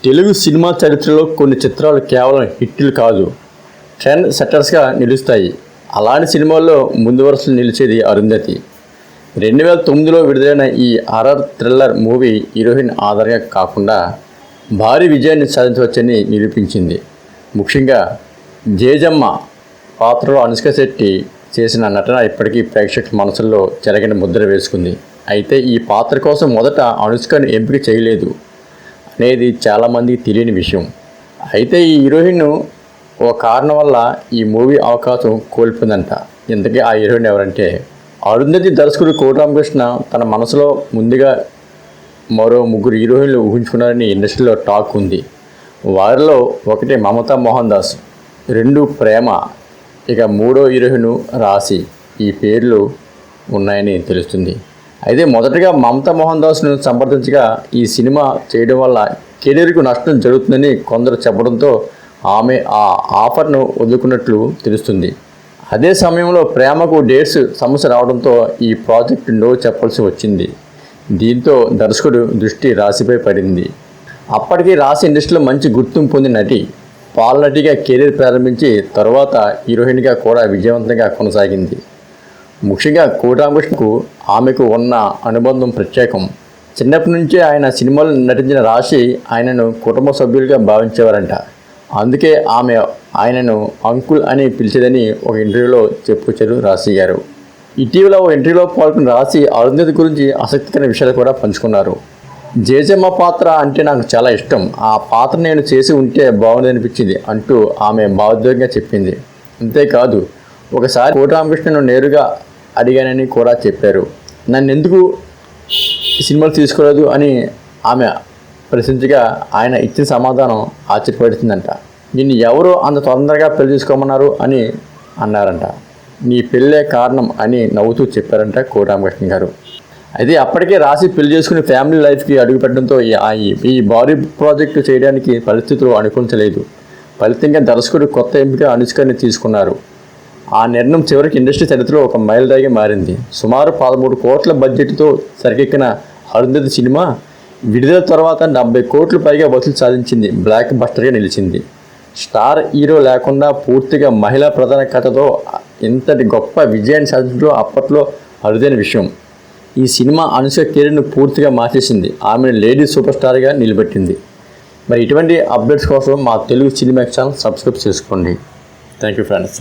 Telugu cinema చరిత్రలో కొన్ని చిత్రాలు కేవలం హిట్లు కాదు, ట్రెండ్ సెట్టర్స్గా నిలుస్తాయి. అలాంటి సినిమాల్లో ముందు వరుసలో నిలిచేది అరుంధతి. 2009లో విడుదలైన ఈ హారర్ థ్రిల్లర్ మూవీ హీరోయిన్ ఆధారంగా కాకుండా భారీ విజయాన్ని సాధించవచ్చని నిరూపించింది. ముఖ్యంగా జేజమ్మ పాత్రలో అనుష్క శెట్టి చేసిన నటన ఇప్పటికీ ప్రేక్షకుల మనసుల్లో చెరగని ముద్ర వేసుకుంది. అయితే ఈ పాత్ర కోసం మొదట అనుష్కను ఎంపిక చేయలేదు అనేది చాలామందికి తెలియని విషయం. అయితే ఈ హీరోయిన్ ఓ కారణం వల్ల ఈ మూవీ అవకాశం కోల్పోయిందంట. ఇంతకీ ఆ హీరోయిన్ ఎవరంటే అరుంధతి దర్శకుడు కోటి రామకృష్ణ తన మనసులో ముందుగా మరో ముగ్గురు హీరోయిన్లు ఊహించుకున్నారని ఇండస్ట్రీలో టాక్ ఉంది. వారిలో ఒకటి మమతా మోహన్ దాస్, రెండు ప్రేమ, ఇక మూడో హీరోయిన్ రాశి. ఈ పేర్లు ఉన్నాయని తెలుస్తుంది. అయితే మొదటగా మమతా మోహన్ దాస్ను సంప్రదించగా ఈ సినిమా చేయడం వల్ల కెరీర్కు నష్టం జరుగుతుందని కొందరు చెప్పడంతో ఆమె ఆ ఆఫర్ను వదులుకున్నట్లు తెలుస్తుంది. అదే సమయంలో ప్రేమకు డేట్స్ సమస్య రావడంతో ఈ ప్రాజెక్ట్ నో చెప్పాల్సి వచ్చింది. దీంతో దర్శకుడు దృష్టి రాశిపై పడింది. అప్పటికి రాశి ఇండస్ట్రీలో మంచి గుర్తింపు పొందిన నటి. పాల్ నటిగా కెరీర్ ప్రారంభించి తరువాత హీరోయిన్గా కూడా విజయవంతంగా కొనసాగింది. ముఖ్యంగా కోటి రామకృష్ణకు ఆమెకు ఉన్న అనుబంధం ప్రత్యేకం. చిన్నప్పటి నుంచే ఆయన సినిమాలు నటించిన రాశి ఆయనను కుటుంబ సభ్యులుగా భావించేవారంట. అందుకే ఆమె ఆయనను అంకుల్ అని పిలిచేదని ఒక ఇంటర్వ్యూలో చెప్పుకొచ్చారు రాశి గారు. ఇటీవల ఓ ఇంటర్వ్యూలో పాల్గొన్న రాశి అరుంధతి గురించి ఆసక్తికరమైన విషయాలు కూడా పంచుకున్నారు. జేజమ్మ పాత్ర అంటే నాకు చాలా ఇష్టం, ఆ పాత్ర నేను చేసి ఉంటే బాగుంది అనిపించింది అంటూ ఆమె భావోద్వేగంగా చెప్పింది. అంతేకాదు ఒకసారి కోటి రామకృష్ణను నేరుగా అడిగానని కూడా చెప్పారు. నన్ను ఎందుకు సినిమాలు తీసుకోలేదు అని ఆమె ప్రశ్నించగా ఆయన ఇచ్చిన సమాధానం ఆశ్చర్యపడుతుందంట. నిన్ను ఎవరో అంత తొందరగా పెళ్లి చేసుకోమన్నారు అని అన్నారంట. నీ పెళ్ళే కారణం అని నవ్వుతూ చెప్పారంట కోటి రామకృష్ణ గారు. అయితే అప్పటికే రాసి పెళ్లి చేసుకుని ఫ్యామిలీ లైఫ్కి అడుగుపెట్టడంతో ఈ భారీ ప్రాజెక్టు చేయడానికి పరిస్థితులు అనుకూలించలేదు. ఫలితంగా దర్శకుడు కొత్త ఎంపిక అనుష్కని తీసుకున్నారు. ఆ నిర్ణయం చివరికి ఇండస్ట్రీ చరిత్రలో ఒక మైలురాయిగా మారింది. సుమారు 13 కోట్ల బడ్జెట్తో తెరకెక్కిన అరుంధతి సినిమా విడుదల తర్వాత 70 కోట్ల పైగా వసూలు సాధించింది. బ్లాక్ బస్టర్గా నిలిచింది. స్టార్ హీరో లేకుండా పూర్తిగా మహిళా ప్రధాన కథతో ఇంతటి గొప్ప విజయాన్ని సాధించడం అప్పట్లో అరుదైన విషయం. ఈ సినిమా అనుష్క కెరీర్ను పూర్తిగా మార్చేసింది. ఆమెను లేడీ సూపర్ స్టార్గా నిలబెట్టింది. మరి ఇటువంటి అప్డేట్స్ కోసం మా తెలుగు సినిమా ఛానల్ సబ్స్క్రైబ్ చేసుకోండి. Thank you friends.